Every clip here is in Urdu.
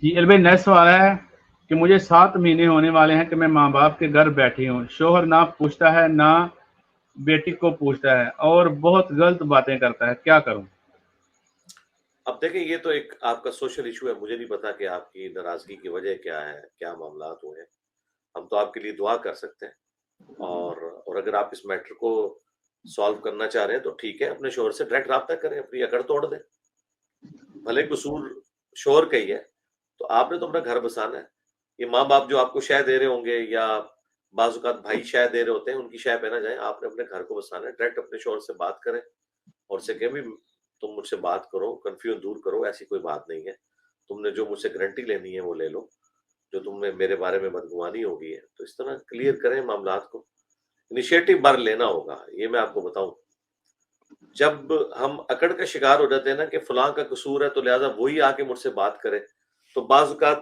جی البئی نیا سوال ہے کہ مجھے 7 مہینے ہونے والے ہیں کہ میں ماں باپ کے گھر بیٹھی ہوں، شوہر نہ پوچھتا ہے نہ بیٹی کو پوچھتا ہے اور بہت غلط باتیں کرتا ہے، کیا کروں؟ اب دیکھیں یہ تو ایک آپ کا سوشل ایشو ہے، مجھے نہیں پتا کہ آپ کی ناراضگی کی وجہ کیا ہے، کیا معاملات ہوئے ہیں۔ ہم تو آپ کے لیے دعا کر سکتے ہیں، اور اگر آپ اس میٹر کو سالو کرنا چاہ رہے ہیں تو ٹھیک ہے، اپنے شوہر سے ڈائریکٹ رابطہ کریں، اپنی اکڑ توڑ دیں۔ بھلے قصور شوہر کا ہی ہے تو آپ نے تو اپنا گھر بسانا ہے۔ یہ ماں باپ جو آپ کو شے دے رہے ہوں گے یا بعض اوقات بھائی شے دے رہے ہوتے ہیں، ان کی شے پہ نہ جائیں، آپ نے اپنے گھر کو بسانا ہے۔ ڈائریکٹ اپنے شوہر سے بات کریں اور سے کہ بھی تم مجھ سے بات کرو، کنفیوژن دور کرو، ایسی کوئی بات نہیں ہے، تم نے جو مجھ سے گارنٹی لینی ہے وہ لے لو، جو تم نے میرے بارے میں بدگمانی ہوگی ہے، تو اس طرح کلیئر کریں معاملات کو۔ انیشیٹو بار لینا ہوگا، یہ میں آپ کو بتاؤں۔ جب ہم اکڑ کا شکار ہو جاتے ہیں نا کہ فلاں کا قصور ہے تو لہٰذا وہی آ کے مجھ سے بات کرے، تو بعض اوقات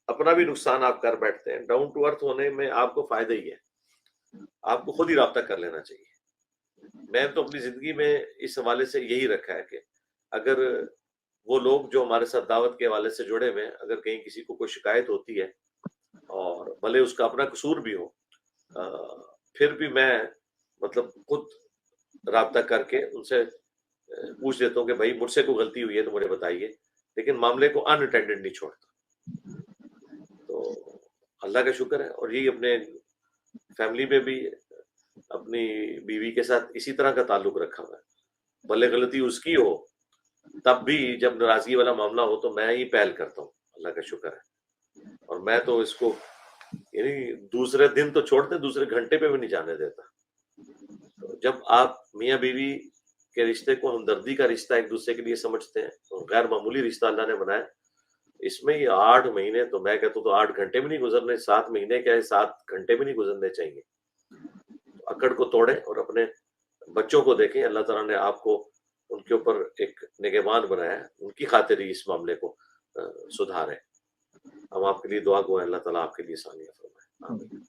اپنا بھی نقصان آپ کر بیٹھتے ہیں۔ ڈاؤن ٹو ارتھ ہونے میں آپ کو فائدہ ہی ہے، آپ کو خود ہی رابطہ کر لینا چاہیے۔ میں تو اپنی زندگی میں اس حوالے سے یہی رکھا ہے کہ اگر وہ لوگ جو ہمارے ساتھ دعوت کے حوالے سے جڑے ہوئے ہیں، اگر کہیں کسی کو کوئی شکایت ہوتی ہے اور بھلے اس کا اپنا قصور بھی ہو، پھر بھی میں مطلب خود رابطہ کر کے ان سے پوچھ لیتا ہوں کہ بھائی مجھ سے کوئی غلطی ہوئی ہے تو مجھے بتائیے، لیکن معاملے کو ان اٹینڈڈ نہیں چھوڑتا۔ تو اللہ کا شکر ہے، اور یہی اپنے فیملی میں بھی اپنی بیوی کے ساتھ اسی طرح کا تعلق رکھا ہوا ہے۔ بھلے غلطی اس کی ہو، تب بھی جب ناراضگی والا معاملہ ہو تو میں ہی پہل کرتا ہوں، اللہ کا شکر ہے۔ اور میں تو اس کو یعنی دوسرے دن تو چھوڑتے، دوسرے گھنٹے پہ بھی نہیں جانے دیتا۔ تو جب آپ میاں بیوی کے رشتے کو ہمدردی کا رشتہ ایک دوسرے کے لیے سمجھتے ہیں، تو غیر معمولی رشتہ اللہ نے بنایا، اس میں یہ 8 مہینے تو میں کہتا ہوں تو 8 گھنٹے بھی نہیں گزرنے، 7 مہینے کیا ہے، 7 گھنٹے بھی نہیں گزرنے چاہیے۔ تو اکڑ کو توڑیں اور اپنے بچوں کو دیکھیں، اللہ تعالیٰ نے آپ کو ان کے اوپر ایک نگہبان بنایا ہے، ان کی خاطر ہی اس معاملے کو سدھاریں۔ ہم آپ کے لیے دعا گو ہیں، اللہ تعالیٰ آپ کے لیے آسانیاں فرمائے، آمین۔